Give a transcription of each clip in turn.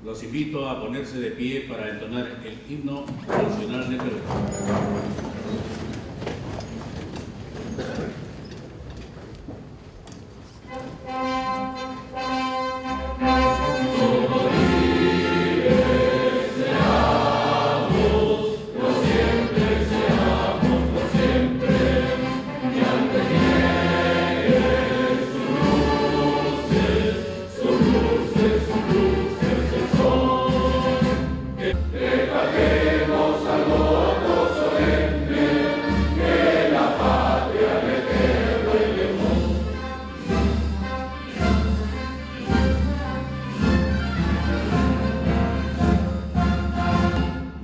Los invito a ponerse de pie para entonar el himno nacional de Perú.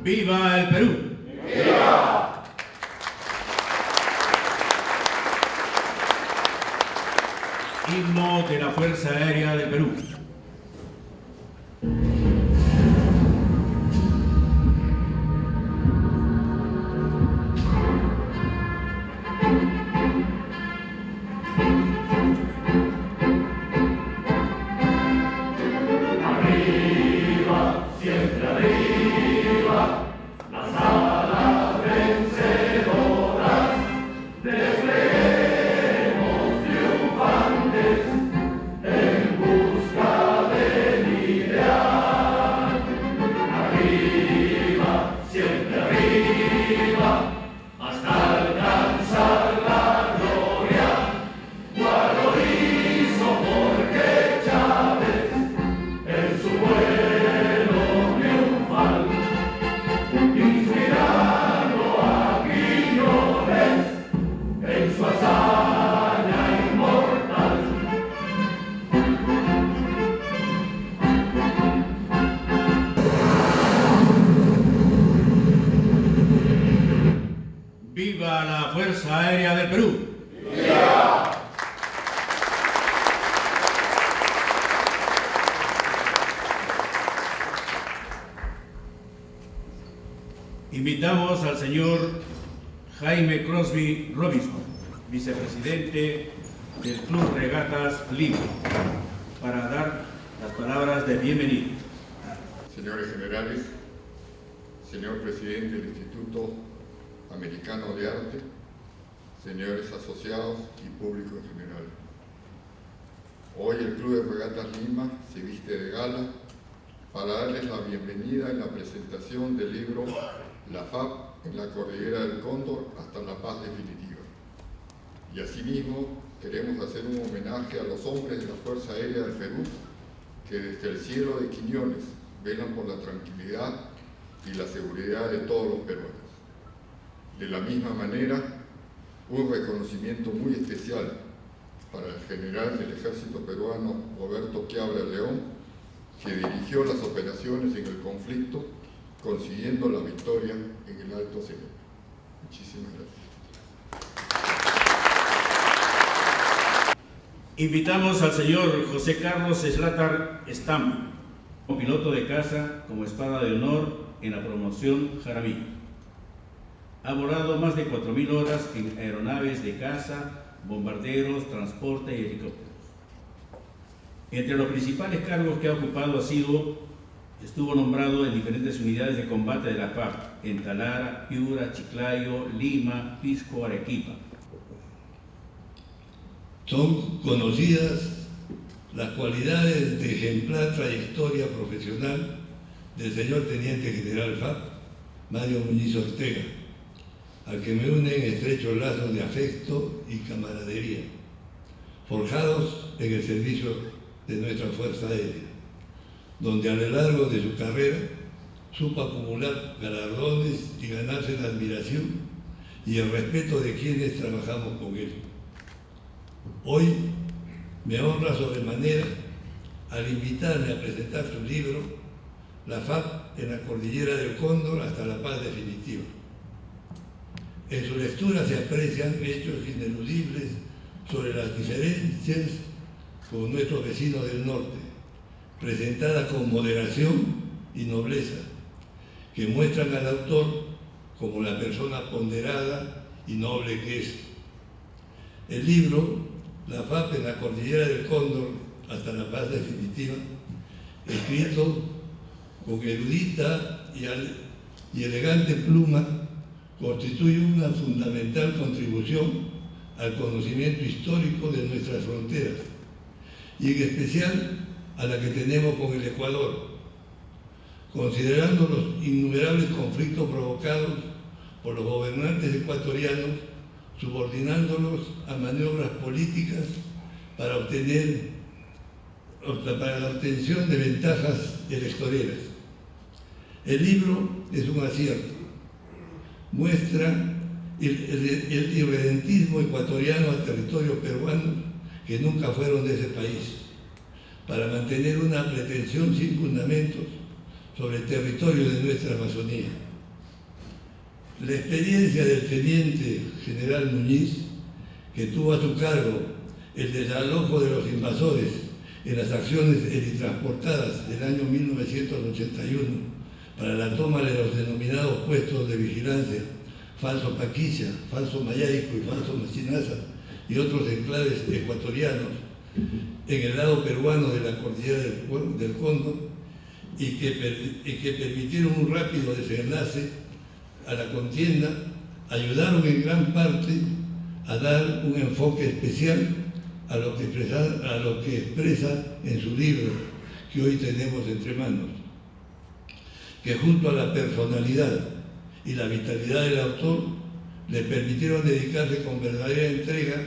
¡Viva el Perú! ¡Viva! Himno de la Fuerza Aérea del Perú. Arriba, siempre arriba. Las alas vencedoras, despleguemos triunfantes en busca del ideal. Arriba, siempre arriba, hasta alcanzar la gloria. Guardo hizo Jorge Chávez en su vuelo triunfal. Inspirando a Quiñones en su hazaña inmortal. ¡Viva la Fuerza Aérea del Perú! ¡Viva! Invitamos al señor Jaime Crosby Robinson, vicepresidente del Club Regatas Lima, para dar las palabras de bienvenida. Señores generales, señor presidente del Instituto Americano de Arte, señores asociados y público en general. Hoy el Club de Regatas Lima se viste de gala para darles la bienvenida en la presentación del libro La FAP en la Cordillera del Cóndor hasta la paz definitiva. Y asimismo queremos hacer un homenaje a los hombres de la Fuerza Aérea del Perú que desde el cielo de Quiñones velan por la tranquilidad y la seguridad de todos los peruanos. De la misma manera, un reconocimiento muy especial para el general del Ejército Peruano Roberto Quiabra León, que dirigió las operaciones en el conflicto, consiguiendo la victoria en el Alto Cenepa. Muchísimas gracias. Invitamos al señor José Carlos Slatar Stamp, como piloto de caza como espada de honor en la promoción Jaramillo. Ha volado más de 4.000 horas en aeronaves de caza, bombarderos, transporte y helicópteros. Entre los principales cargos que ha ocupado estuvo nombrado en diferentes unidades de combate de la FARC, en Talara, Piura, Chiclayo, Lima, Pisco, Arequipa. Son conocidas las cualidades de ejemplar trayectoria profesional del señor Teniente General FARC, Mario Muñiz Ortega, al que me unen estrechos lazos de afecto y camaradería, forjados en el servicio de nuestra Fuerza Aérea, donde a lo largo de su carrera supo acumular galardones y ganarse la admiración y el respeto de quienes trabajamos con él. Hoy me honra sobremanera al invitarme a presentar su libro La FAP en la Cordillera del Cóndor hasta la paz definitiva. En su lectura se aprecian hechos ineludibles sobre las diferencias con nuestros vecinos del norte, presentadas con moderación y nobleza, que muestran al autor como la persona ponderada y noble que es. El libro, La FAP en la Cordillera del Cóndor hasta la paz definitiva, escrito con erudita y elegante pluma, constituye una fundamental contribución al conocimiento histórico de nuestras fronteras y en especial a la que tenemos con el Ecuador, considerando los innumerables conflictos provocados por los gobernantes ecuatorianos, subordinándolos a maniobras políticas para la obtención de ventajas electoreras. El libro es un acierto, muestra el irredentismo ecuatoriano a territorios peruanos que nunca fueron de ese país, para mantener una pretensión sin fundamentos sobre el territorio de nuestra Amazonía. La experiencia del teniente general Muñiz, que tuvo a su cargo el desalojo de los invasores en las acciones helitransportadas del año 1981 para la toma de los denominados puestos de vigilancia, Falso Paquilla, Falso Mayaico y Falso Machinaza y otros enclaves ecuatorianos en el lado peruano de la cordillera del Cóndor y que permitieron un rápido desenlace a la contienda, ayudaron en gran parte a dar un enfoque especial a lo que expresa en su libro que hoy tenemos entre manos, que junto a la personalidad y la vitalidad del autor le permitieron dedicarse con verdadera entrega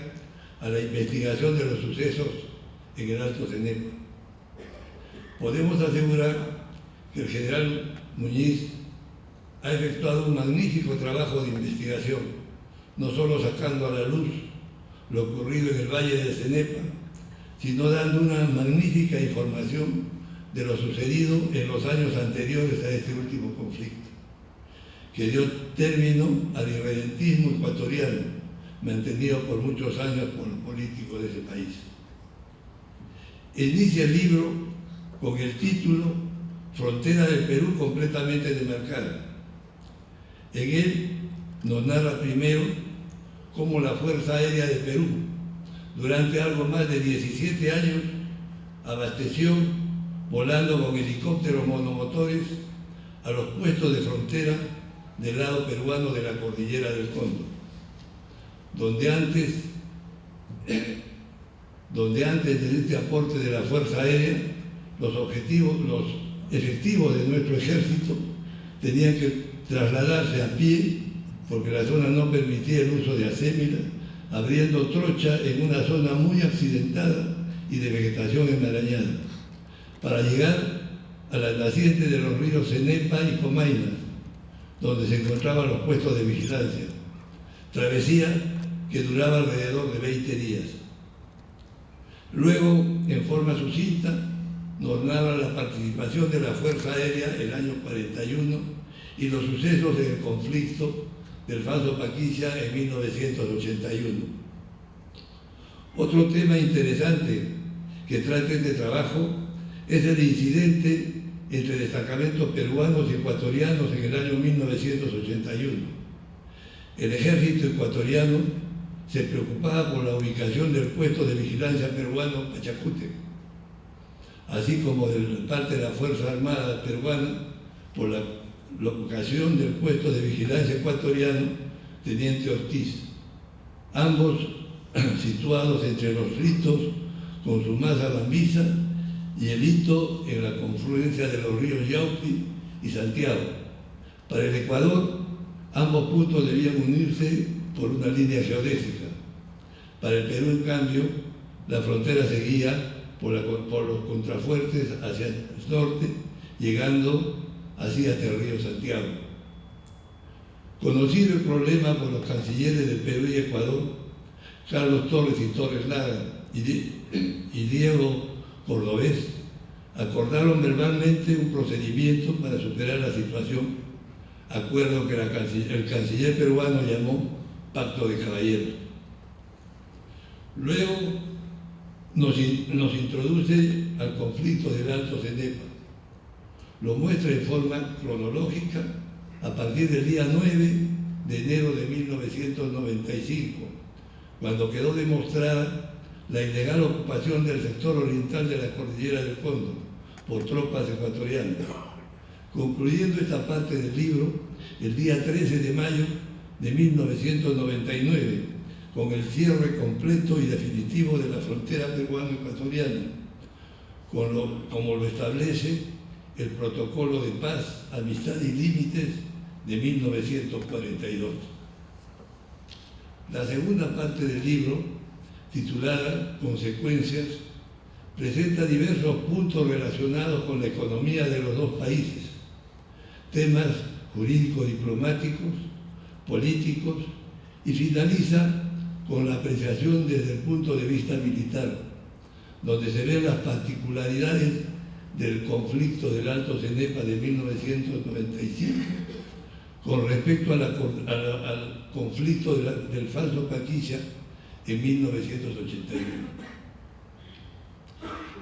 a la investigación de los sucesos en el Alto Cenepa. Podemos asegurar que el general Muñiz ha efectuado un magnífico trabajo de investigación, no solo sacando a la luz lo ocurrido en el Valle de Cenepa, sino dando una magnífica información de lo sucedido en los años anteriores a este último conflicto, que dio término al irredentismo ecuatoriano, mantenido por muchos años por los políticos de ese país. Inicia el libro con el título Frontera del Perú completamente demarcada. En él nos narra primero cómo la Fuerza Aérea de Perú, durante algo más de 17 años, abasteció, volando con helicópteros monomotores, a los puestos de frontera del lado peruano de la cordillera del Cóndor, donde antes de este aporte de la Fuerza Aérea, los efectivos de nuestro ejército tenían que trasladarse a pie, porque la zona no permitía el uso de acémila, abriendo trocha en una zona muy accidentada y de vegetación enmarañada, para llegar a las nacientes de los ríos Cenepa y Comainas, donde se encontraban los puestos de vigilancia. Travesía que duraba alrededor de 20 días. Luego, en forma sucinta, nos narra la participación de la Fuerza Aérea el año 41 y los sucesos en el conflicto del Falso Paquilla en 1981. Otro tema interesante que trata este trabajo es el incidente entre destacamentos peruanos y ecuatorianos en el año 1981. El ejército ecuatoriano se preocupaba por la ubicación del puesto de vigilancia peruano Pachacútec, así como de parte de la Fuerza Armada peruana por la locación del puesto de vigilancia ecuatoriano Teniente Ortiz, ambos situados entre los ritos Consumasa Bambiza y el hito en la confluencia de los ríos Yaupi y Santiago. Para el Ecuador, ambos puntos debían unirse por una línea geodésica. Para el Perú, en cambio, la frontera seguía por los contrafuertes hacia el norte, llegando así hasta el río Santiago. Conocido el problema por los cancilleres de Perú y Ecuador, Carlos Torres y Torres Lara y Diego Cordobés, acordaron verbalmente un procedimiento para superar la situación, acuerdo que el canciller peruano llamó Pacto de Caballeros. Luego nos introduce al conflicto del Alto Cenepa. Lo muestra en forma cronológica a partir del día 9 de enero de 1995, cuando quedó demostrada la ilegal ocupación del sector oriental de la cordillera del Cóndor por tropas ecuatorianas, concluyendo esta parte del libro el día 13 de mayo de 1999, con el cierre completo y definitivo de la frontera peruano-ecuatoriana, como lo establece el Protocolo de Paz, Amistad y Límites de 1942. La segunda parte del libro, titulada Consecuencias, presenta diversos puntos relacionados con la economía de los dos países, temas jurídico-diplomáticos, políticos, y finaliza con la apreciación desde el punto de vista militar, donde se ven las particularidades del conflicto del Alto Cenepa de 1995 con respecto al conflicto del Falso Paquilla en 1981.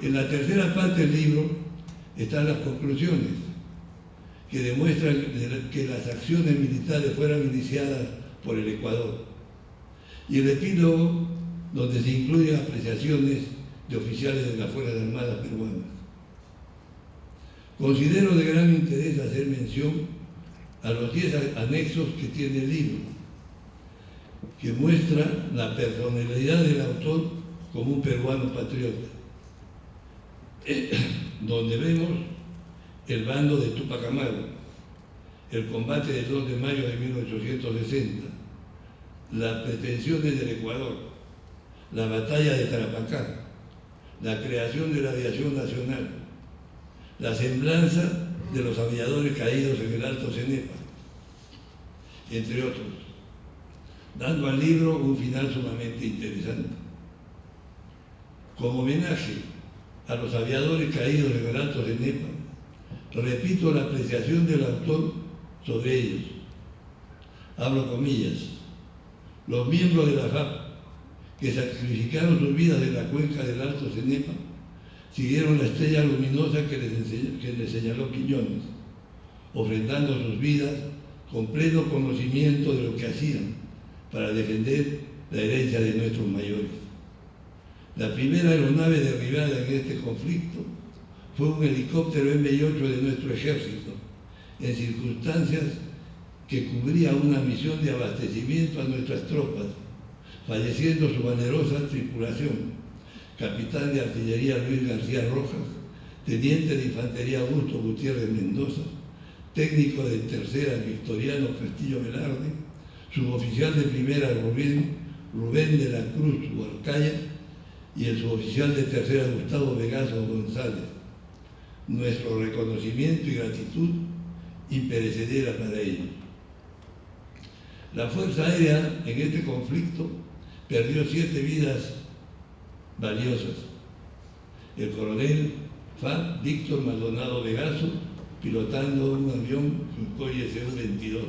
En la tercera parte del libro están las conclusiones, que demuestran que las acciones militares fueron iniciadas por el Ecuador, y el epílogo, donde se incluyen apreciaciones de oficiales de las Fuerzas Armadas peruanas. Considero de gran interés hacer mención a los 10 anexos que tiene el libro, que muestra la personalidad del autor como un peruano patriota, donde vemos el bando de Túpac Amaru, el combate del 2 de mayo de 1860, las pretensiones del Ecuador, la batalla de Tarapacá, la creación de la aviación nacional, la semblanza de los aviadores caídos en el Alto Cenepa, entre otros, dando al libro un final sumamente interesante. Como homenaje a los aviadores caídos en el Alto Cenepa, repito la apreciación del autor sobre ellos. Abro comillas. Los miembros de la FAP que sacrificaron sus vidas en la cuenca del Alto Cenepa siguieron la estrella luminosa que les señaló Quiñones, ofrendando sus vidas con pleno conocimiento de lo que hacían para defender la herencia de nuestros mayores. La primera aeronave derribada en este conflicto fue un helicóptero MI-8 de nuestro ejército, en circunstancias que cubría una misión de abastecimiento a nuestras tropas, falleciendo su valerosa tripulación, capitán de artillería Luis García Rojas, teniente de infantería Augusto Gutiérrez Mendoza, técnico de tercera Victoriano Castillo Velarde, suboficial de primera Rubén de la Cruz Huarcaya y el suboficial de tercera Gustavo Vegaso González. Nuestro reconocimiento y gratitud imperecedera para ellos. La Fuerza Aérea en este conflicto perdió 7 vidas valiosas. El coronel FAP Víctor Maldonado Vegaso, pilotando un avión Sukhoi Su-22.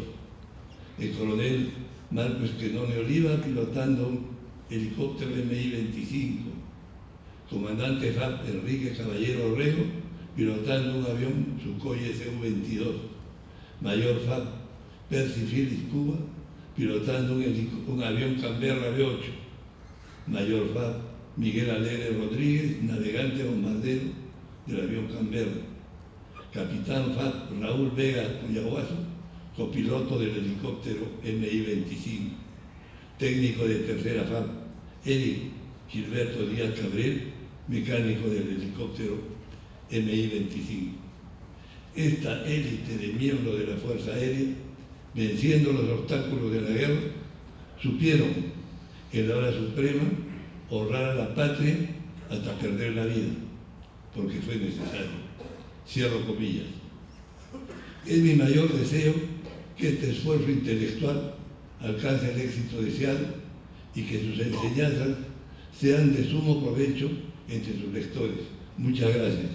El coronel Marcos Quenone Oliva, pilotando un helicóptero MI-25. Comandante FAP Enrique Caballero Orrego, pilotando un avión Sukhoi Su-22. Mayor FAP Percy Phillips Cuba, pilotando un avión Canberra B-8. Mayor FAP Miguel Alegre Rodríguez, navegante bombardero del avión Canberra. Capitán FAP Raúl Vega Cuyahuazo, copiloto del helicóptero MI-25. Técnico de tercera FAP Eric Gilberto Díaz Cabrel, mecánico del helicóptero MI-25. Esta élite de miembros de la Fuerza Aérea, venciendo los obstáculos de la guerra, supieron en la hora suprema honrar a la patria hasta perder la vida, porque fue necesario. Cierro comillas. Es mi mayor deseo que este esfuerzo intelectual alcance el éxito deseado y que sus enseñanzas sean de sumo provecho entre sus lectores. Muchas gracias.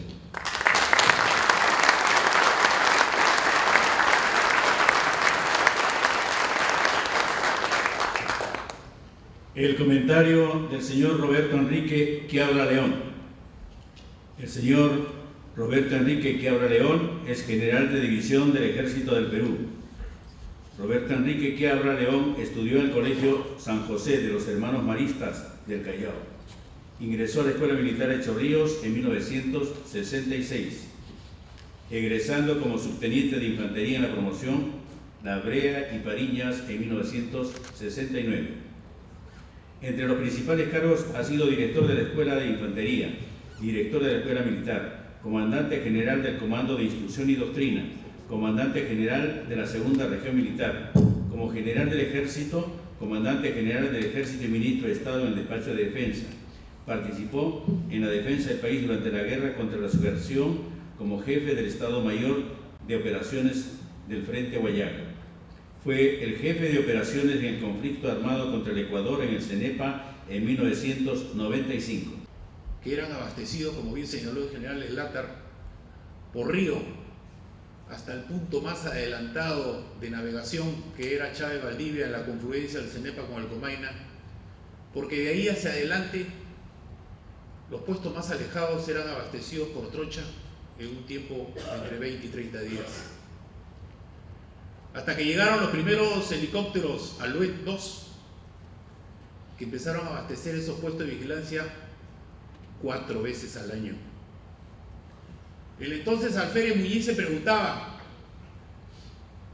El comentario del señor Roberto Enrique Quiabra León. El señor Roberto Enrique Quiabra León es general de división del Ejército del Perú. Roberto Enrique Quiabra León estudió en el Colegio San José de los Hermanos Maristas del Callao. Ingresó a la Escuela Militar de Chorrillos en 1966. egresando como subteniente de infantería en la promoción La Brea y Pariñas en 1969. Entre los principales cargos ha sido director de la Escuela de Infantería, director de la Escuela Militar, comandante general del Comando de Instrucción y Doctrina, comandante general de la Segunda Región Militar, como general del Ejército, comandante general del Ejército y ministro de Estado en el Despacho de Defensa. Participó en la defensa del país durante la guerra contra la subversión como jefe del Estado Mayor de Operaciones del Frente Guayaca. Fue el jefe de operaciones en el conflicto armado contra el Ecuador en el CENEPA en 1995. Que eran abastecidos, como bien señaló el general Slatter, por río hasta el punto más adelantado de navegación, que era Chávez Valdivia, en la confluencia del CENEPA con el Comaina, porque de ahí hacia adelante los puestos más alejados eran abastecidos por trocha en un tiempo entre 20 y 30 días. Hasta que llegaron los primeros helicópteros Alouette 2, que empezaron a abastecer esos puestos de vigilancia 4 veces al año. El entonces alférez Muñiz se preguntaba,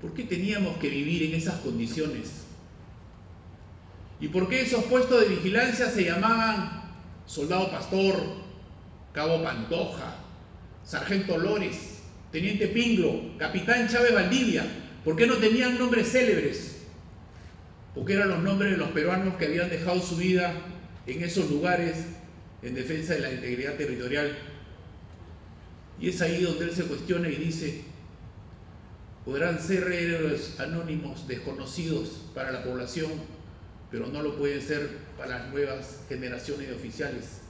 ¿por qué teníamos que vivir en esas condiciones? ¿Y por qué esos puestos de vigilancia se llamaban Soldado Pastor, Cabo Pantoja, Sargento Lores, Teniente Pinglo, Capitán Chávez Valdivia? ¿Por qué no tenían nombres célebres? Porque eran los nombres de los peruanos que habían dejado su vida en esos lugares en defensa de la integridad territorial. Y es ahí donde él se cuestiona y dice, podrán ser héroes anónimos, desconocidos para la población, pero no lo pueden ser para las nuevas generaciones de oficiales.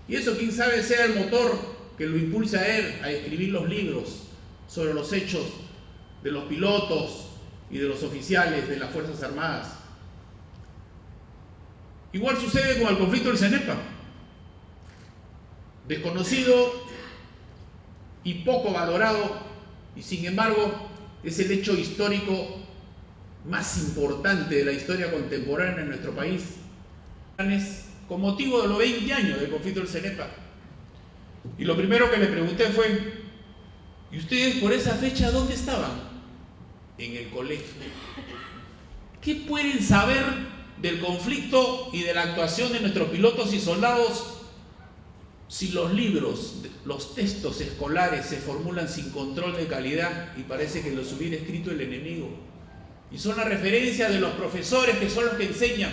Y eso, quién sabe, sea el motor que lo impulse a él a escribir los libros sobre los hechos de los pilotos y de los oficiales de las Fuerzas Armadas. Igual sucede con el conflicto del CENEPA. Desconocido y poco valorado, y sin embargo es el hecho histórico más importante de la historia contemporánea en nuestro país, con motivo de los 20 años del conflicto del CENEPA. Y lo primero que le pregunté fue, ¿y ustedes por esa fecha dónde estaban? En el colegio. ¿Qué pueden saber del conflicto y de la actuación de nuestros pilotos y soldados si los libros, los textos escolares se formulan sin control de calidad y parece que los hubiera escrito el enemigo? Y son la referencia de los profesores que son los que enseñan.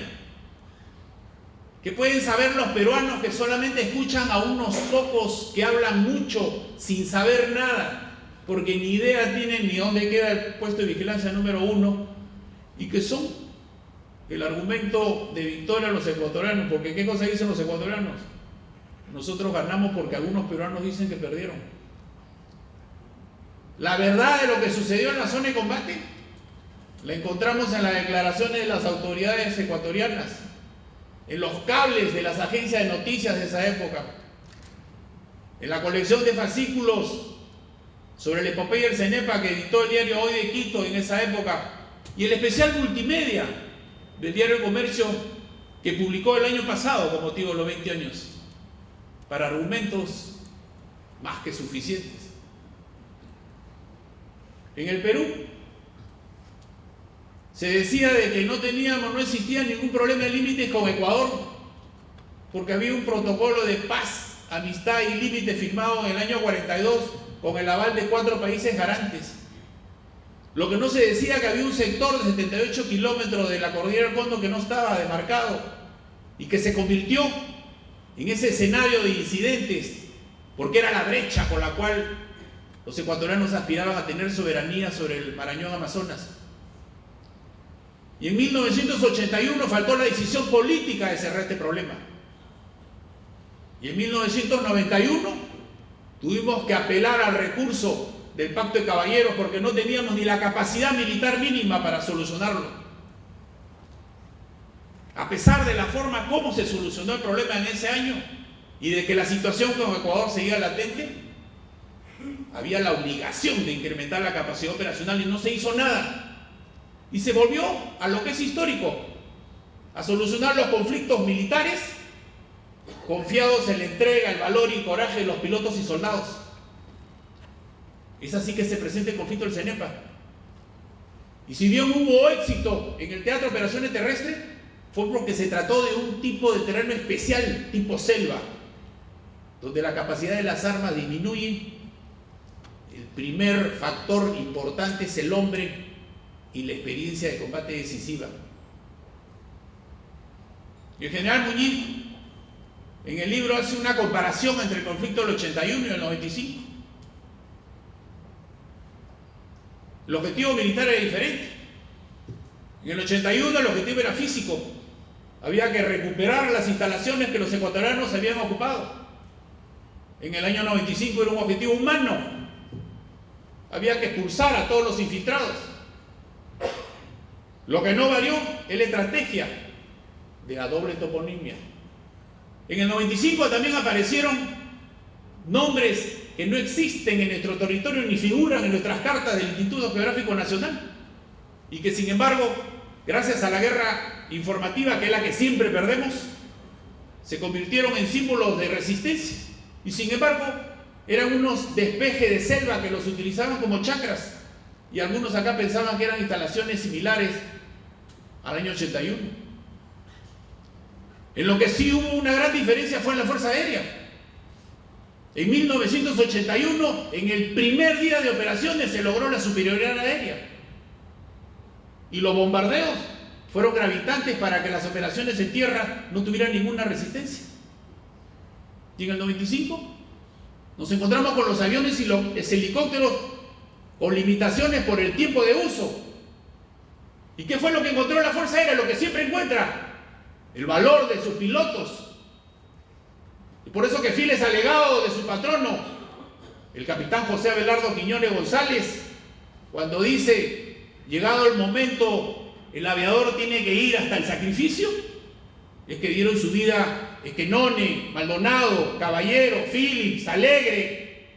¿Qué pueden saber los peruanos que solamente escuchan a unos pocos que hablan mucho sin saber nada? Porque ni idea tienen ni dónde queda el puesto de vigilancia número 1, y que son el argumento de victoria a los ecuatorianos. Porque ¿qué cosa dicen los ecuatorianos? Nosotros ganamos porque algunos peruanos dicen que perdieron. La verdad de lo que sucedió en la zona de combate la encontramos en las declaraciones de las autoridades ecuatorianas, en los cables de las agencias de noticias de esa época, en la colección de fascículos sobre la epopeya del CENEPA que editó el diario Hoy de Quito en esa época, y el especial multimedia del diario El Comercio que publicó el año pasado con motivo de los 20 años, para argumentos más que suficientes. En el Perú se decía de que no existía ningún problema de límites con Ecuador, porque había un protocolo de paz, amistad y límite firmado en el año 42 con el aval de 4 países garantes. Lo que no se decía que había un sector de 78 kilómetros de la cordillera del Condo que no estaba demarcado y que se convirtió en ese escenario de incidentes, porque era la brecha por la cual los ecuatorianos aspiraban a tener soberanía sobre el Marañón Amazonas. Y en 1981 faltó la decisión política de cerrar este problema. Y en 1991 tuvimos que apelar al recurso del Pacto de Caballeros porque no teníamos ni la capacidad militar mínima para solucionarlo. A pesar de la forma como se solucionó el problema en ese año y de que la situación con Ecuador seguía latente, había la obligación de incrementar la capacidad operacional y no se hizo nada. Y se volvió a lo que es histórico, a solucionar los conflictos militares confiados en la entrega, el valor y coraje de los pilotos y soldados. Es así que se presenta el conflicto del CENEPA. Y si bien hubo éxito en el Teatro Operaciones Terrestres, fue porque se trató de un tipo de terreno especial, tipo selva, donde la capacidad de las armas disminuye. El primer factor importante es el hombre y la experiencia de combate decisiva. Y el general Muñiz en el libro hace una comparación entre el conflicto del 81 y el 95. El objetivo militar era diferente. En el 81 el objetivo era físico. Había que recuperar las instalaciones que los ecuatorianos habían ocupado. En el año 95 era un objetivo humano. Había que expulsar a todos los infiltrados. Lo que no varió es la estrategia de la doble toponimia. En el 95 también aparecieron nombres que no existen en nuestro territorio ni figuran en nuestras cartas del Instituto Geográfico Nacional y que sin embargo, gracias a la guerra informativa, que es la que siempre perdemos, se convirtieron en símbolos de resistencia y sin embargo eran unos despejes de selva que los utilizaban como chacras y algunos acá pensaban que eran instalaciones similares al año 81. En lo que sí hubo una gran diferencia fue en la Fuerza Aérea. En 1981, en el primer día de operaciones, se logró la superioridad aérea. Y los bombardeos fueron gravitantes para que las operaciones en tierra no tuvieran ninguna resistencia. Y en el 95 nos encontramos con los aviones y los helicópteros con limitaciones por el tiempo de uso. ¿Y qué fue lo que encontró la Fuerza Aérea? Lo que siempre encuentra: el valor de sus pilotos. Y por eso que fiel es alegado de su patrono, el capitán José Abelardo Quiñones González, cuando dice: llegado el momento, el aviador tiene que ir hasta el sacrificio. Es que dieron su vida Esquenone, Maldonado, Caballero, Phillips, Alegre,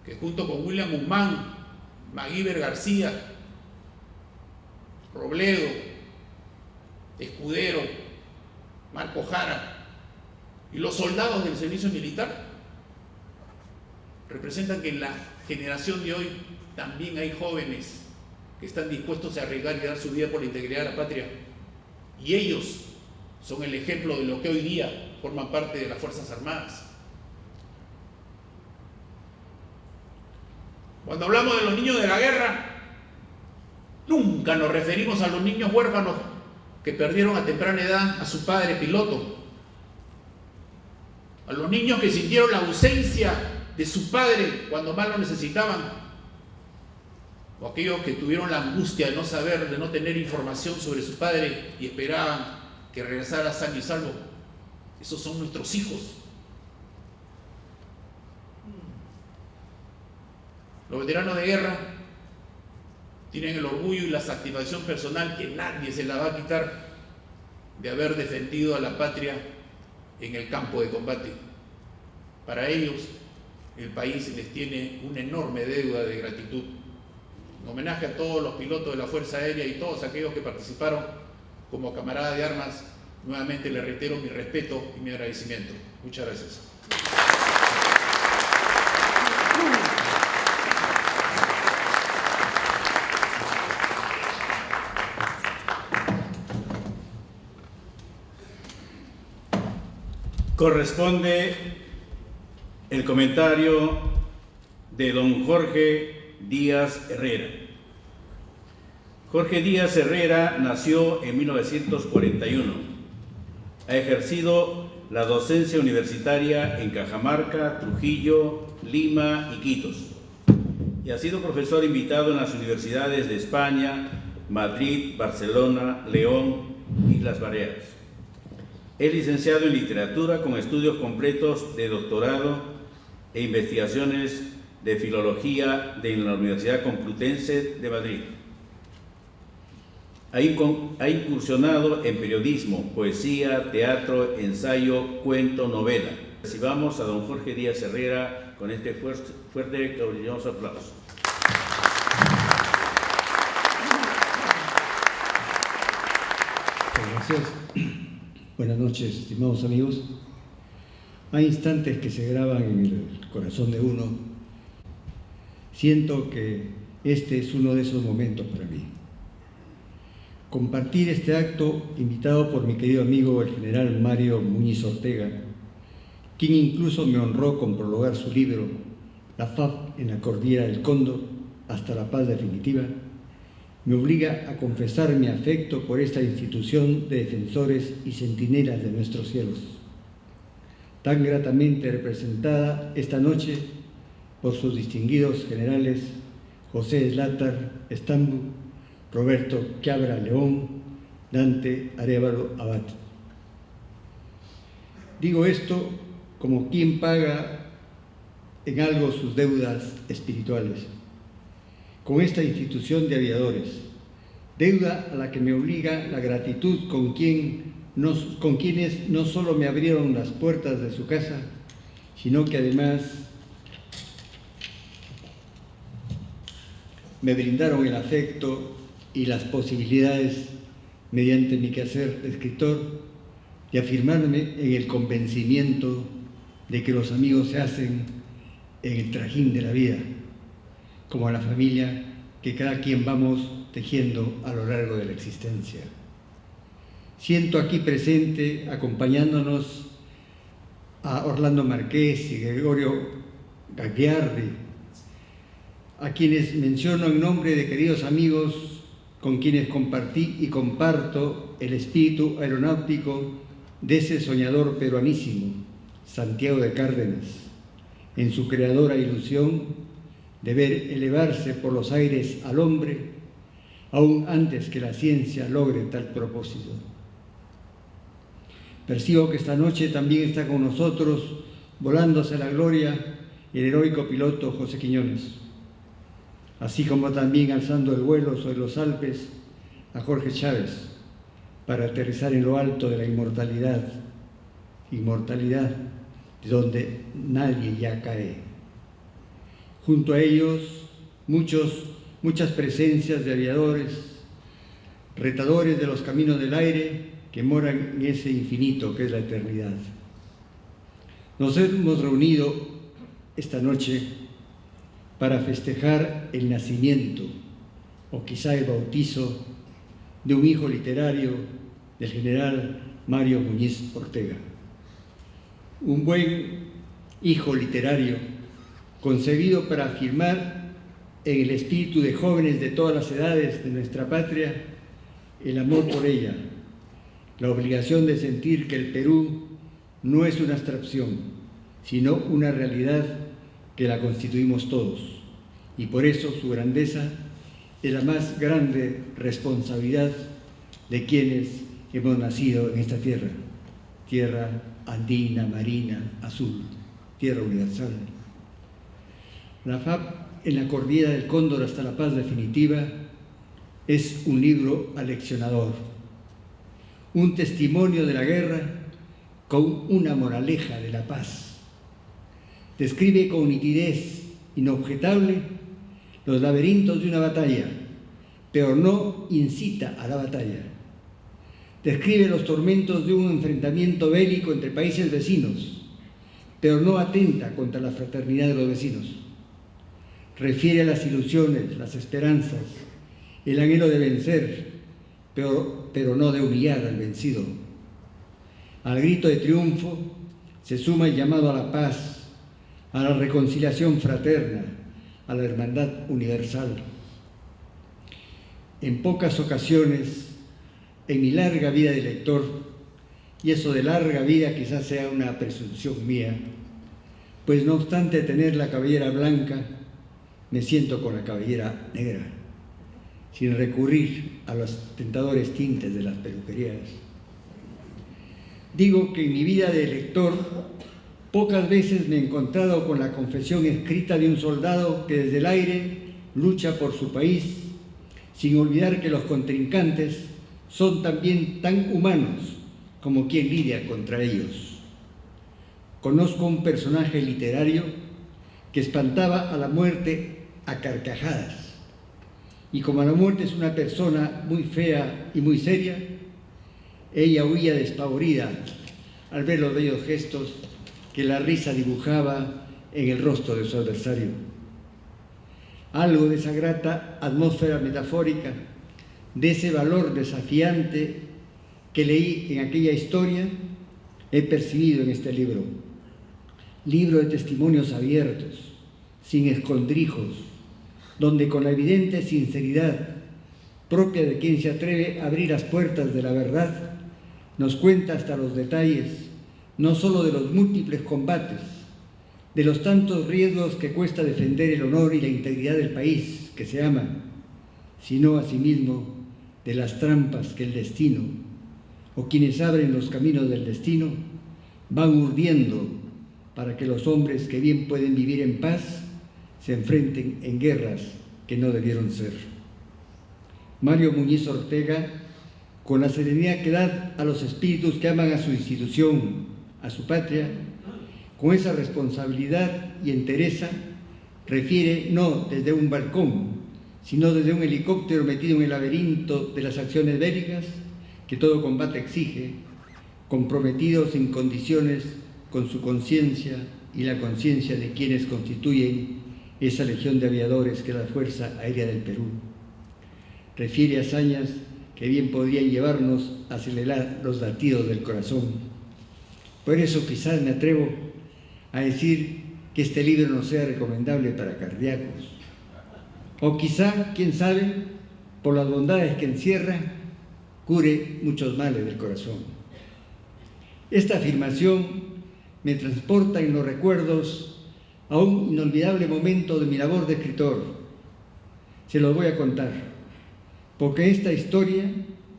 que junto con William Guzmán, Maguíber García, Robledo, Escudero, Marco Jara y los soldados del servicio militar representan que en la generación de hoy también hay jóvenes que están dispuestos a arriesgar y dar su vida por la integridad de la patria, y ellos son el ejemplo de lo que hoy día forman parte de las Fuerzas Armadas. Cuando hablamos de los niños de la guerra, nunca nos referimos a los niños huérfanos que perdieron a temprana edad a su padre piloto, a los niños que sintieron la ausencia de su padre cuando más lo necesitaban, o aquellos que tuvieron la angustia de no saber, de no tener información sobre su padre y esperaban que regresara sano y salvo. Esos son nuestros hijos. Los veteranos de guerra tienen el orgullo y la satisfacción personal que nadie se la va a quitar de haber defendido a la patria en el campo de combate. Para ellos, el país les tiene una enorme deuda de gratitud. En homenaje a todos los pilotos de la Fuerza Aérea y todos aquellos que participaron como camaradas de armas, nuevamente les reitero mi respeto y mi agradecimiento. Muchas gracias. Corresponde el comentario de don Jorge Díaz Herrera. Jorge Díaz Herrera nació en 1941. Ha ejercido la docencia universitaria en Cajamarca, Trujillo, Lima y Quitos. Y ha sido profesor invitado en las universidades de España, Madrid, Barcelona, León y Islas Baleares. Es licenciado en literatura con estudios completos de doctorado e investigaciones de filología de la Universidad Complutense de Madrid. Ha incursionado en periodismo, poesía, teatro, ensayo, cuento, novela. Recibamos a don Jorge Díaz Herrera con este fuerte y caluroso aplauso. Gracias. Buenas noches, estimados amigos. Hay instantes que se graban en el corazón de uno. Siento que este es uno de esos momentos para mí. Compartir este acto invitado por mi querido amigo el general Mario Muñiz Ortega, quien incluso me honró con prologar su libro La FAP en la cordillera del Cóndor hasta la paz definitiva, me obliga a confesar mi afecto por esta institución de defensores y centinelas de nuestros cielos, tan gratamente representada esta noche por sus distinguidos generales José Zlátar Estambu, Roberto Quiabra León, Dante Arévalo Abad. Digo esto como quien paga en algo sus deudas espirituales con esta institución de aviadores, deuda a la que me obliga la gratitud con quienes no solo me abrieron las puertas de su casa, sino que además me brindaron el afecto y las posibilidades, mediante mi quehacer de escritor, de afirmarme en el convencimiento de que los amigos se hacen en el trajín de la vida, como la familia que cada quien vamos tejiendo a lo largo de la existencia. Siento aquí presente, acompañándonos, a Orlando Marqués y Gregorio Gagliardi, a quienes menciono en nombre de queridos amigos con quienes compartí y comparto el espíritu aeronáutico de ese soñador peruanísimo, Santiago de Cárdenas, en su creadora ilusión de ver elevarse por los aires al hombre, aún antes que la ciencia logre tal propósito. Percibo que esta noche también está con nosotros, volando hacia la gloria, el heroico piloto José Quiñones, así como también alzando el vuelo sobre los Alpes a Jorge Chávez, para aterrizar en lo alto de la inmortalidad de donde nadie ya cae. Junto a ellos, muchas presencias de aviadores, retadores de los caminos del aire que moran en ese infinito que es la eternidad. Nos hemos reunido esta noche para festejar el nacimiento, o quizá el bautizo, de un hijo literario del general Mario Muñiz Ortega. Un buen hijo literario concebido para afirmar en el espíritu de jóvenes de todas las edades de nuestra patria el amor por ella, la obligación de sentir que el Perú no es una abstracción, sino una realidad que la constituimos todos, y por eso su grandeza es la más grande responsabilidad de quienes hemos nacido en esta tierra, tierra andina, marina, azul, tierra universal. La FAP en la cordillera del Cóndor hasta la paz definitiva es un libro aleccionador, un testimonio de la guerra con una moraleja de la paz. Describe con nitidez inobjetable los laberintos de una batalla, pero no incita a la batalla. Describe los tormentos de un enfrentamiento bélico entre países vecinos, pero no atenta contra la fraternidad de los vecinos. Refiere a las ilusiones, las esperanzas, el anhelo de vencer, pero no de humillar al vencido. Al grito de triunfo se suma el llamado a la paz, a la reconciliación fraterna, a la hermandad universal. En pocas ocasiones, en mi larga vida de lector, y eso de larga vida quizás sea una presunción mía, pues no obstante tener la cabellera blanca, me siento con la cabellera negra, sin recurrir a los tentadores tintes de las peluquerías. Digo que en mi vida de lector pocas veces me he encontrado con la confesión escrita de un soldado que desde el aire lucha por su país, sin olvidar que los contrincantes son también tan humanos como quien lidia contra ellos. Conozco un personaje literario que espantaba a la muerte a carcajadas, y como la muerte es una persona muy fea y muy seria, ella huía despavorida al ver los bellos gestos que la risa dibujaba en el rostro de su adversario. Algo de esa grata atmósfera metafórica, de ese valor desafiante que leí en aquella historia, he percibido en este libro. Libro de testimonios abiertos, sin escondrijos, donde con la evidente sinceridad propia de quien se atreve a abrir las puertas de la verdad, nos cuenta hasta los detalles, no solo de los múltiples combates, de los tantos riesgos que cuesta defender el honor y la integridad del país que se ama, sino asimismo de las trampas que el destino, o quienes abren los caminos del destino, van urdiendo para que los hombres que bien pueden vivir en paz se enfrenten en guerras que no debieron ser. Mario Muñiz Ortega, con la serenidad que da a los espíritus que aman a su institución, a su patria, con esa responsabilidad y entereza, refiere no desde un balcón, sino desde un helicóptero metido en el laberinto de las acciones bélicas que todo combate exige, comprometido sin condiciones con su conciencia y la conciencia de quienes constituyen esa legión de aviadores que es la Fuerza Aérea del Perú. Refiere hazañas que bien podrían llevarnos a acelerar los latidos del corazón. Por eso quizás me atrevo a decir que este libro no sea recomendable para cardíacos. O quizá, quién sabe, por las bondades que encierra, cure muchos males del corazón. Esta afirmación me transporta en los recuerdos a un inolvidable momento de mi labor de escritor. Se los voy a contar, porque esta historia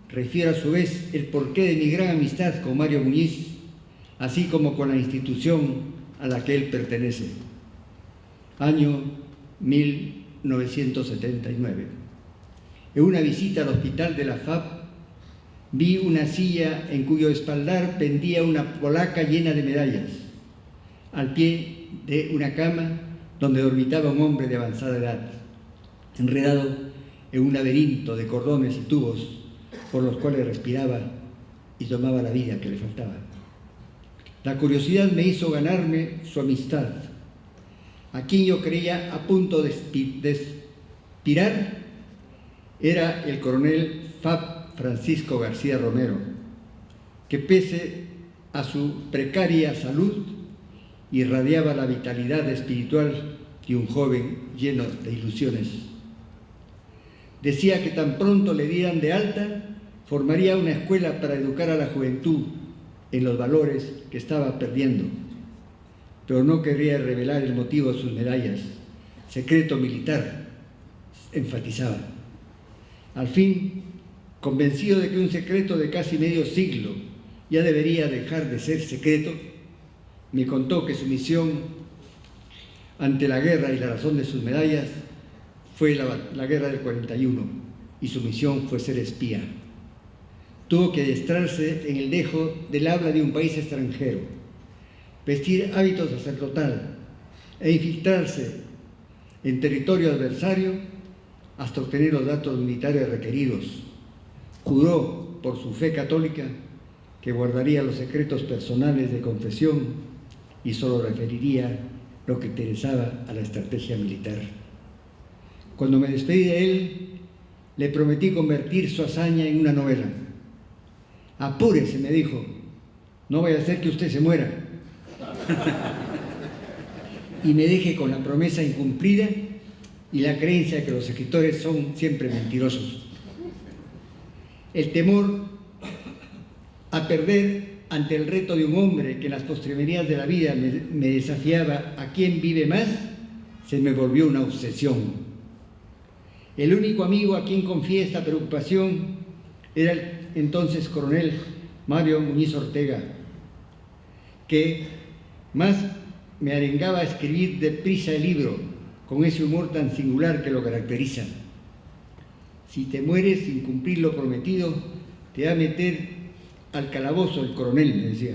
refiere a su vez el porqué de mi gran amistad con Mario Muñiz, así como con la institución a la que él pertenece. Año 1979. En una visita al hospital de la FAP, vi una silla en cuyo espaldar pendía una polaca llena de medallas, al pie de una cama donde dormitaba un hombre de avanzada edad, enredado en un laberinto de cordones y tubos por los cuales respiraba y tomaba la vida que le faltaba. La curiosidad me hizo ganarme su amistad. A quien yo creía a punto de expirar era el coronel FAP Francisco García Romero, que pese a su precaria salud irradiaba la vitalidad espiritual de un joven lleno de ilusiones. Decía que tan pronto le dieran de alta, formaría una escuela para educar a la juventud en los valores que estaba perdiendo, pero no quería revelar el motivo de sus medallas. Secreto militar, enfatizaba. Al fin, convencido de que un secreto de casi medio siglo ya debería dejar de ser secreto, me contó que su misión ante la guerra y la razón de sus medallas fue la guerra del 41, y su misión fue ser espía. Tuvo que adiestrarse en el dejo del habla de un país extranjero, vestir hábitos sacerdotal e infiltrarse en territorio adversario hasta obtener los datos militares requeridos. Juró por su fe católica que guardaría los secretos personales de confesión y solo referiría lo que interesaba a la estrategia militar. Cuando me despedí de él, le prometí convertir su hazaña en una novela. Apúrese, me dijo, no vaya a ser que usted se muera y me deje con la promesa incumplida y la creencia de que los escritores son siempre mentirosos. El temor a perder ante el reto de un hombre que en las postrimerías de la vida me desafiaba a quién vive más, se me volvió una obsesión. El único amigo a quien confié esta preocupación era el entonces coronel Mario Muñiz Ortega, que más me arengaba a escribir deprisa el libro, con ese humor tan singular que lo caracteriza. Si te mueres sin cumplir lo prometido, te va a meter al calabozo el coronel, me decía.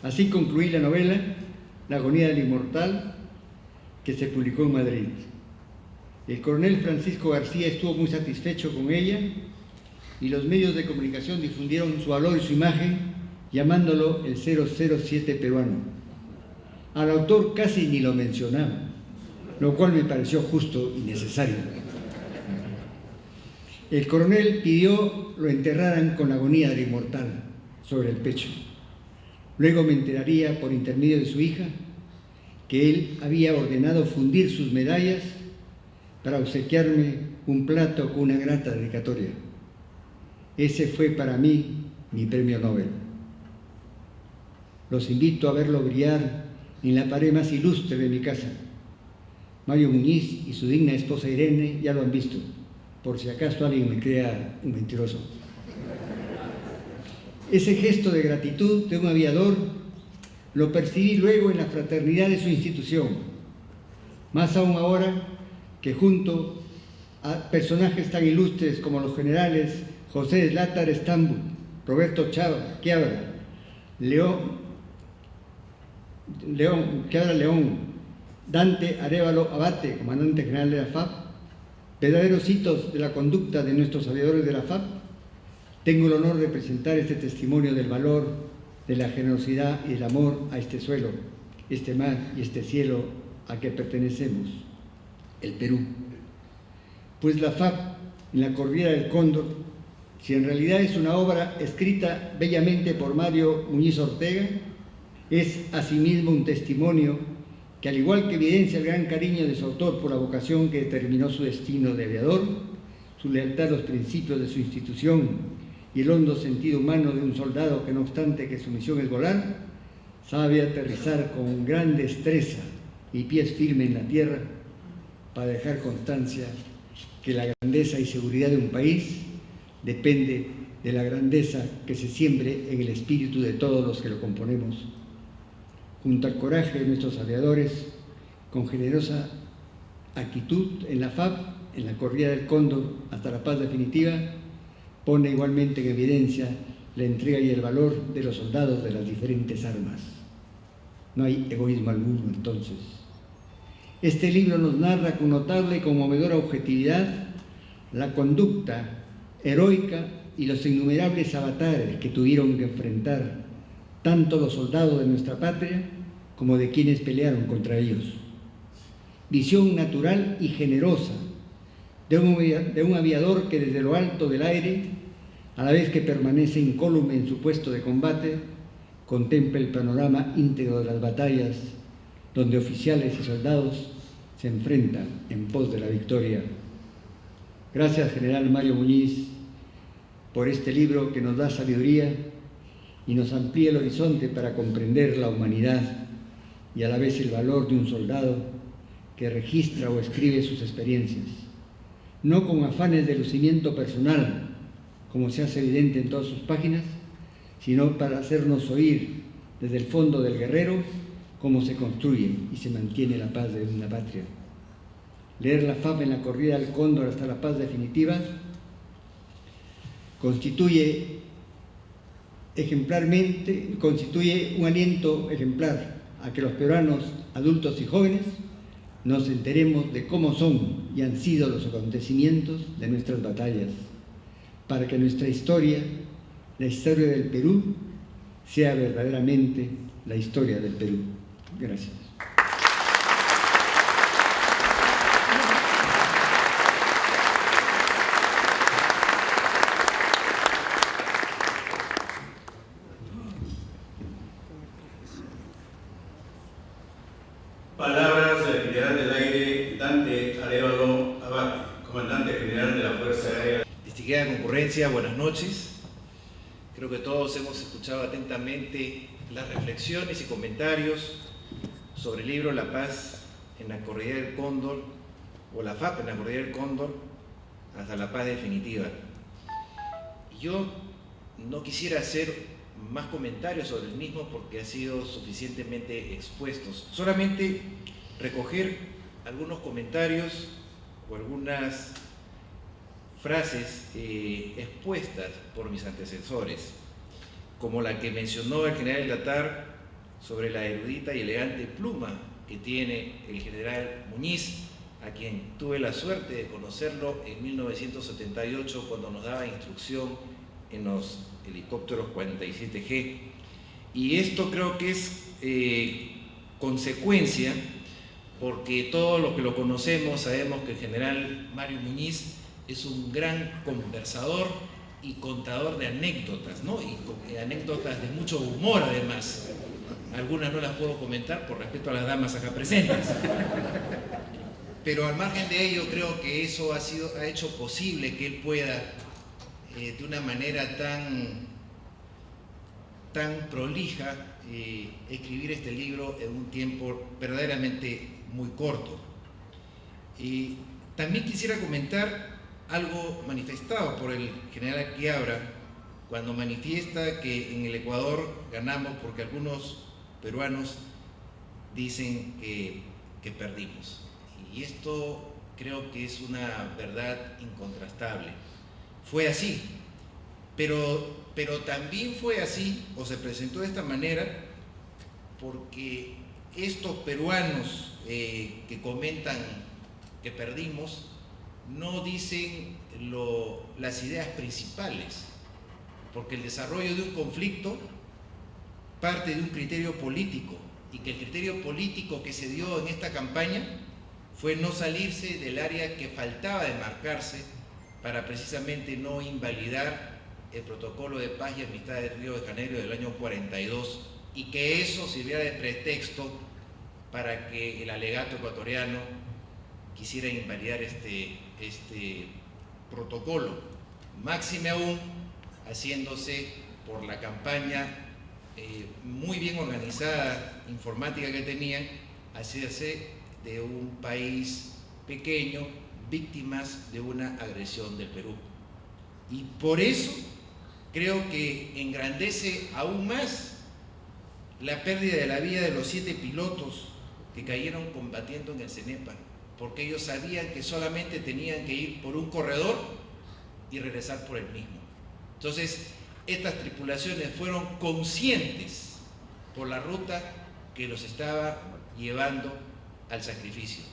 Así concluí la novela, La agonía del inmortal, que se publicó en Madrid. El coronel Francisco García estuvo muy satisfecho con ella y los medios de comunicación difundieron su valor y su imagen, llamándolo el 007 peruano. Al autor casi ni lo mencionaba, lo cual me pareció justo y necesario. El coronel pidió lo enterraran con la agonía del inmortal sobre el pecho. Luego me enteraría por intermedio de su hija que él había ordenado fundir sus medallas para obsequiarme un plato con una grata dedicatoria. Ese fue para mí mi premio Nobel. Los invito a verlo brillar en la pared más ilustre de mi casa. Mario Muñiz y su digna esposa Irene ya lo han visto, por si acaso alguien me crea un mentiroso. Ese gesto de gratitud de un aviador lo percibí luego en la fraternidad de su institución, más aún ahora que junto a personajes tan ilustres como los generales José Zlátar Stambul, Roberto Quiabra, León, Dante Arévalo Abate, comandante general de la FAP, verdaderos hitos de la conducta de nuestros aviadores de la FAP, tengo el honor de presentar este testimonio del valor, de la generosidad y el amor a este suelo, este mar y este cielo a que pertenecemos, el Perú. Pues la FAP, en la Cordillera del Cóndor, si en realidad es una obra escrita bellamente por Mario Muñiz Ortega, es asimismo un testimonio que, al igual que evidencia el gran cariño de su autor por la vocación que determinó su destino de aviador, su lealtad a los principios de su institución y el hondo sentido humano de un soldado que, no obstante que su misión es volar, sabe aterrizar con gran destreza y pies firmes en la tierra para dejar constancia que la grandeza y seguridad de un país depende de la grandeza que se siembre en el espíritu de todos los que lo componemos. Junto al coraje de nuestros aviadores, con generosa actitud en la FAP, en la Cordillera del Cóndor, hasta la paz definitiva, pone igualmente en evidencia la entrega y el valor de los soldados de las diferentes armas. No hay egoísmo alguno, entonces. Este libro nos narra con notable y conmovedora objetividad la conducta heroica y los innumerables avatares que tuvieron que enfrentar tanto los soldados de nuestra patria como de quienes pelearon contra ellos. Visión natural y generosa de un aviador que desde lo alto del aire, a la vez que permanece incólume en su puesto de combate, contempla el panorama íntegro de las batallas donde oficiales y soldados se enfrentan en pos de la victoria. Gracias, General Mario Muñiz, por este libro que nos da sabiduría y nos amplía el horizonte para comprender la humanidad y a la vez el valor de un soldado que registra o escribe sus experiencias, no con afanes de lucimiento personal, como se hace evidente en todas sus páginas, sino para hacernos oír desde el fondo del guerrero cómo se construye y se mantiene la paz de una patria. Leer la FAP en la Cordillera del Cóndor hasta la paz definitiva constituye un aliento ejemplar a que los peruanos, adultos y jóvenes, nos enteremos de cómo son y han sido los acontecimientos de nuestras batallas, para que nuestra historia, la historia del Perú, sea verdaderamente la historia del Perú. Gracias. Palabras del general del aire Dante Arévalo Abate, comandante general de la Fuerza Aérea. Distinguida concurrencia, buenas noches. Creo que todos hemos escuchado atentamente las reflexiones y comentarios sobre el libro La Paz en la Cordillera del Cóndor, o la FAP en la Cordillera del Cóndor, hasta la paz definitiva. Yo no quisiera hacer más comentarios sobre el mismo porque ha sido suficientemente expuestos. Solamente recoger algunos comentarios o algunas frases expuestas por mis antecesores, como la que mencionó el general Zlátar sobre la erudita y elegante pluma que tiene el general Muñiz, a quien tuve la suerte de conocerlo en 1978 cuando nos daba instrucción en los helicópteros 47G Y esto creo que es consecuencia, porque todos los que lo conocemos sabemos que el general Mario Muñiz es un gran conversador y contador de anécdotas, ¿no? Y anécdotas de mucho humor además. Algunas no las puedo comentar por respeto a las damas acá presentes. Pero al margen de ello, creo que eso ha hecho posible que él pueda, de una manera tan prolija, escribir este libro en un tiempo verdaderamente muy corto. Y también quisiera comentar algo manifestado por el general Quiabra cuando manifiesta que en el Ecuador ganamos porque algunos peruanos dicen que perdimos. Y esto creo que es una verdad incontrastable. Fue así, pero también fue así, o se presentó de esta manera, porque estos peruanos que comentan que perdimos no dicen las ideas principales, porque el desarrollo de un conflicto parte de un criterio político, y que el criterio político que se dio en esta campaña fue no salirse del área que faltaba de marcarse para precisamente no invalidar el protocolo de paz y amistad de Río de Janeiro del año 42, y que eso sirviera de pretexto para que el alegato ecuatoriano quisiera invalidar este protocolo, máxime aún haciéndose por la campaña muy bien organizada informática que tenían, hacerse de un país pequeño víctimas de una agresión del Perú. Y por eso creo que engrandece aún más la pérdida de la vida de los 7 pilotos que cayeron combatiendo en el CENEPA, porque ellos sabían que solamente tenían que ir por un corredor y regresar por el mismo. Entonces, estas tripulaciones fueron conscientes por la ruta que los estaba llevando al sacrificio,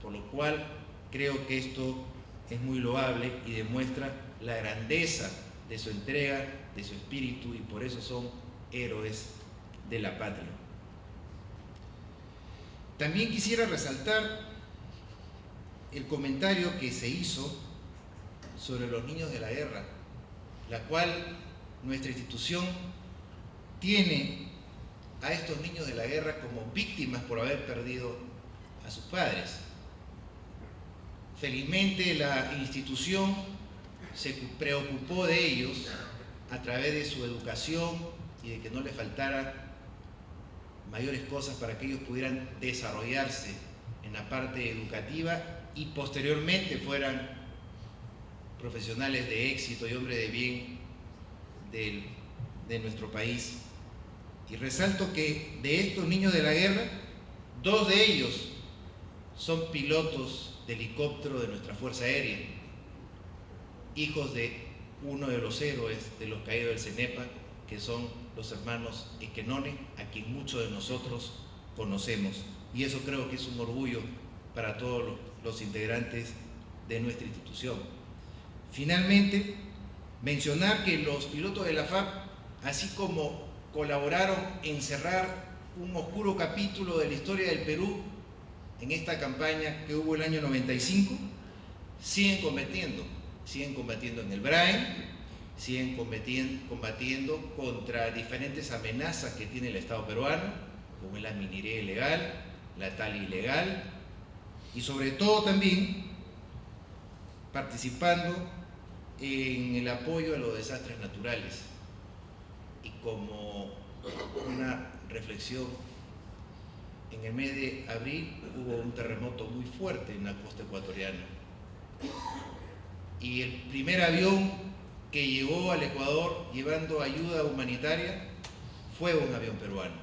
por lo cual creo que esto es muy loable y demuestra la grandeza de su entrega, de su espíritu, y por eso son héroes de la patria. También quisiera resaltar el comentario que se hizo sobre los niños de la guerra, la cual nuestra institución tiene a estos niños de la guerra como víctimas por haber perdido a sus padres. Felizmente la institución se preocupó de ellos a través de su educación y de que no les faltara mayores cosas para que ellos pudieran desarrollarse en la parte educativa y posteriormente fueran profesionales de éxito y hombres de bien de nuestro país. Y resalto que de estos niños de la guerra, 2 de ellos son pilotos de helicóptero de nuestra Fuerza Aérea, hijos de uno de los héroes de los caídos del CENEPA, que son los hermanos Esquenone, a quien muchos de nosotros conocemos. Y eso creo que es un orgullo para todos los integrantes de nuestra institución. Finalmente, mencionar que los pilotos de la FAP, así como colaboraron en cerrar un oscuro capítulo de la historia del Perú en esta campaña que hubo el año 95, siguen combatiendo en el BRAEN, siguen combatiendo contra diferentes amenazas que tiene el Estado peruano, como la minería ilegal, la tala ilegal, y sobre todo también participando en el apoyo a los desastres naturales. Y como una reflexión, en el mes de abril hubo un terremoto muy fuerte en la costa ecuatoriana, y el primer avión que llegó al Ecuador llevando ayuda humanitaria fue un avión peruano.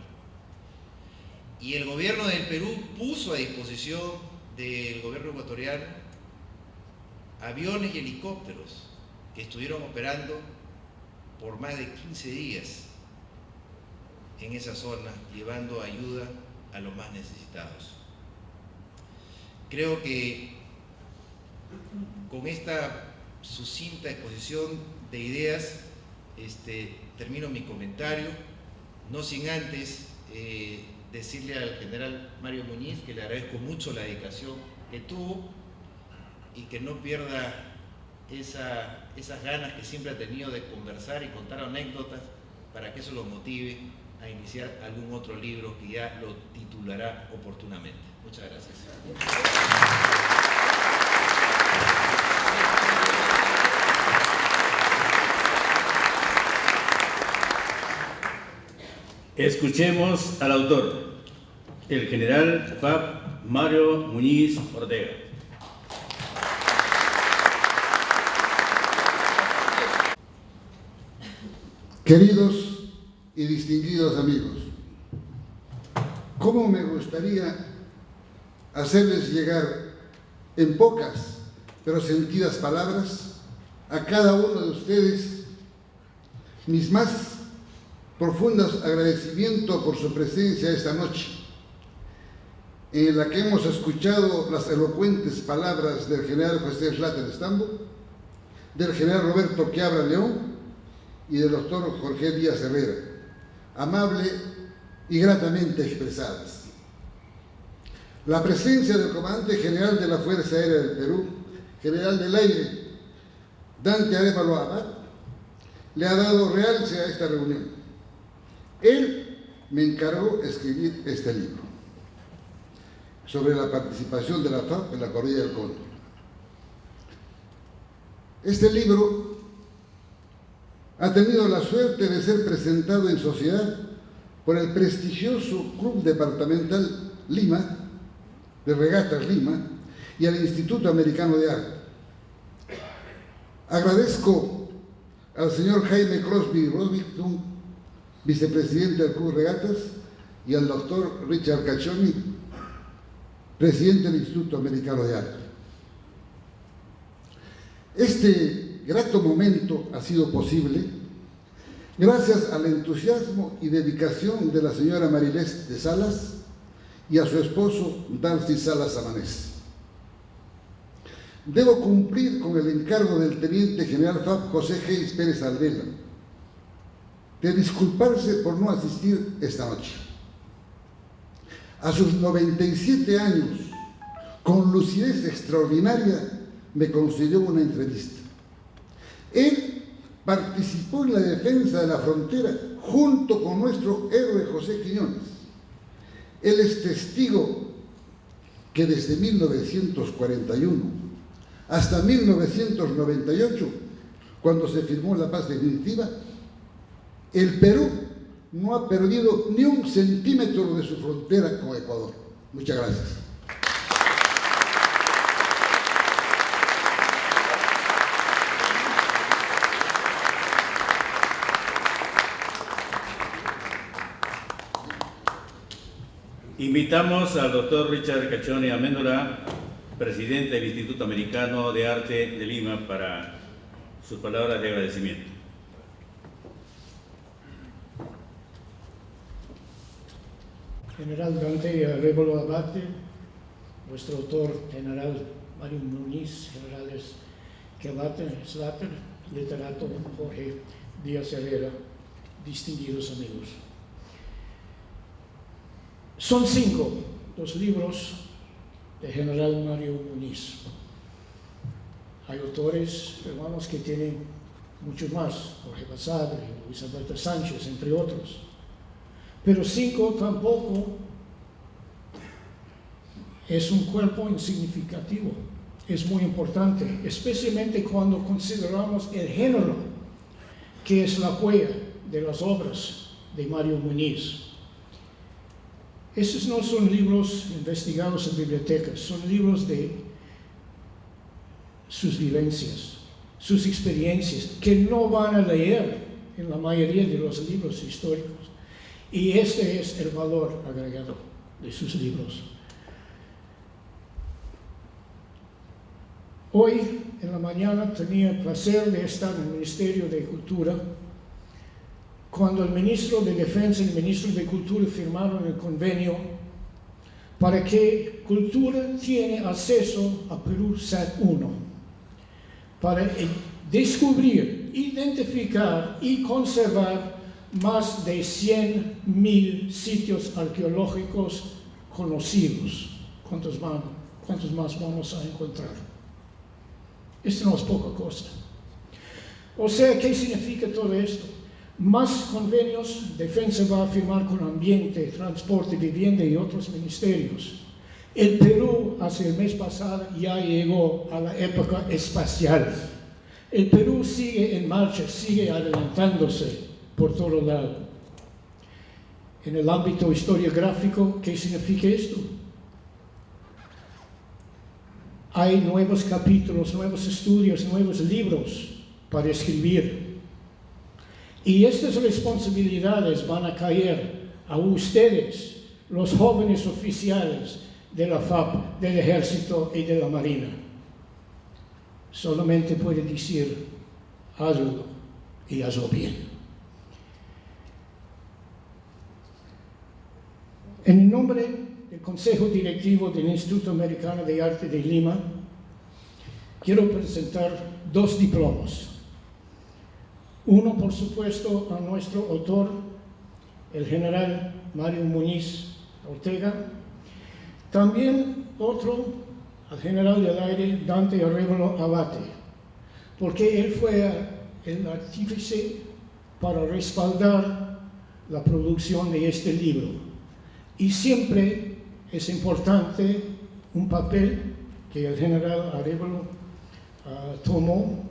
Y el gobierno del Perú puso a disposición del gobierno ecuatoriano aviones y helicópteros que estuvieron operando por más de 15 días en esa zona, llevando ayuda a los más necesitados. Creo que con esta sucinta exposición de ideas termino mi comentario. no sin antes decirle al general Mario Muñiz que le agradezco mucho la dedicación que tuvo y que no pierda esas ganas que siempre ha tenido de conversar y contar anécdotas para que eso lo motive a iniciar algún otro libro que ya lo titulará oportunamente. Muchas gracias. Escuchemos al autor, el general FAP Mario Muñiz Ortega. Queridos y distinguidos amigos, ¿cómo me gustaría hacerles llegar en pocas pero sentidas palabras a cada uno de ustedes mis más profundos agradecimientos por su presencia esta noche, en la que hemos escuchado las elocuentes palabras del general José Slater Stambo, del general Roberto Quiabra León y del doctor Jorge Díaz Herrera, amable y gratamente expresadas. La presencia del comandante general de la Fuerza Aérea del Perú, general del aire, Dante Arévalo Abad, le ha dado realce a esta reunión. Él me encargó escribir este libro sobre la participación de la FAP en la corrida del Cóndor. Este libro ha tenido la suerte de ser presentado en sociedad por el prestigioso Club Departamental Lima, de Regatas Lima, y al Instituto Americano de Arte. Agradezco al señor Jaime Crosby Robinson, vicepresidente del Club Regatas, y al doctor Richard Caccioni, presidente del Instituto Americano de Arte. Este grato momento ha sido posible gracias al entusiasmo y dedicación de la señora Marilés de Salas y a su esposo Darcy Salas Amanés. Debo cumplir con el encargo del teniente general FAP José Geis Pérez Aldela de disculparse por no asistir esta noche. A sus 97 años, con lucidez extraordinaria, me concedió una entrevista. Él participó en la defensa de la frontera junto con nuestro héroe José Quiñones. Él es testigo que desde 1941 hasta 1998, cuando se firmó la paz definitiva, el Perú no ha perdido ni un centímetro de su frontera con Ecuador. Muchas gracias. Invitamos al doctor Richard Caccioni Améndola, presidente del Instituto Americano de Arte de Lima, para sus palabras de agradecimiento. General Dante Arévalo Abate, nuestro autor general Mario Muñiz, generales Quiabra, Slater, literato Jorge Díaz Herrera, distinguidos amigos. Son 5 los libros de general Mario Muñiz. Hay autores peruanos que tienen mucho más, Jorge Basadre, Luis Alberto Sánchez, entre otros. Pero 5 tampoco es un cuerpo insignificativo, es muy importante, especialmente cuando consideramos el género que es la huella de las obras de Mario Muñiz. Estos no son libros investigados en bibliotecas, son libros de sus vivencias, sus experiencias, que no van a leer en la mayoría de los libros históricos. Y este es el valor agregado de sus libros. Hoy, en la mañana, tenía el placer de estar en el Ministerio de Cultura cuando el ministro de Defensa y el ministro de Cultura firmaron el convenio para que Cultura tiene acceso a PeruSat 1 para descubrir, identificar y conservar más de 100.000 sitios arqueológicos conocidos. ¿Cuántos más vamos a encontrar? Esto no es poca cosa. O sea, ¿qué significa todo esto? Más convenios, Defensa va a firmar con Ambiente, Transporte, Vivienda y otros ministerios. El Perú, hace el mes pasado, ya llegó a la época espacial. El Perú sigue en marcha, sigue adelantándose por todo lado. En el ámbito historiográfico, ¿qué significa esto? Hay nuevos capítulos, nuevos estudios, nuevos libros para escribir. Y estas responsabilidades van a caer a ustedes, los jóvenes oficiales de la FAP, del Ejército y de la Marina. Solamente puede decir, hazlo y hazlo bien. En el nombre del Consejo Directivo del Instituto Americano de Arte de Lima, quiero presentar 2 diplomas. Uno, por supuesto, a nuestro autor, el general Mario Muñiz Ortega. También otro al general del aire Dante Arévalo Abate, porque él fue el artífice para respaldar la producción de este libro. Y siempre es importante un papel que el general Arévalo tomó,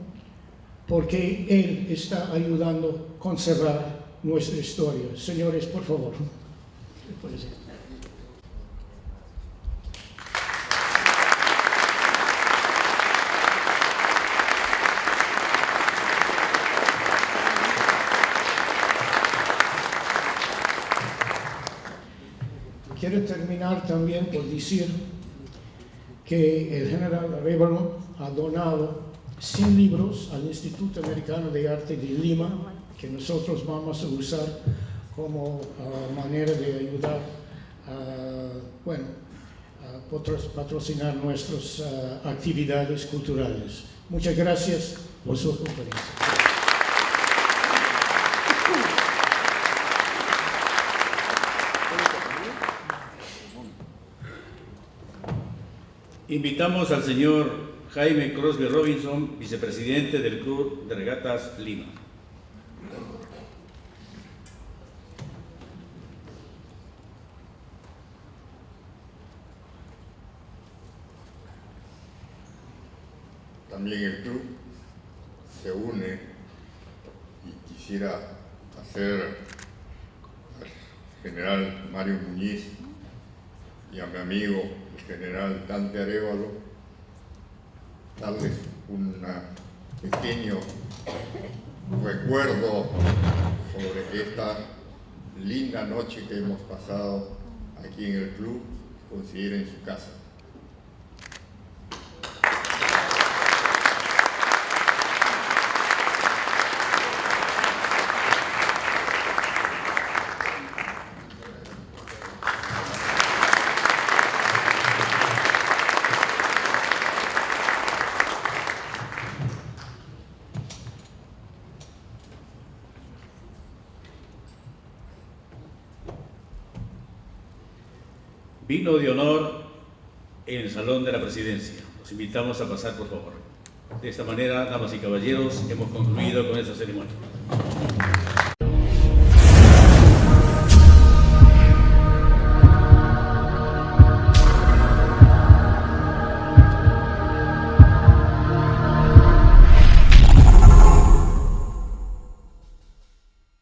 porque él está ayudando a conservar nuestra historia. Señores, por favor. Quiero terminar también por decir que el general Arévalo ha donado 100 libros al Instituto Americano de Arte de Lima, que nosotros vamos a usar como manera de ayudar a patrocinar nuestras actividades culturales. Muchas gracias por su conferencia. Invitamos al señor Jaime Crosby Robinson, vicepresidente del Club de Regatas Lima. También el club se une y quisiera hacer al general Mario Muñiz y a mi amigo el general Dante Arévalo darles un pequeño recuerdo sobre esta linda noche que hemos pasado aquí en el club. Consideren su casa. Vino de honor en el Salón de la Presidencia. Los invitamos a pasar, por favor. De esta manera, damas y caballeros, hemos concluido con esta ceremonia.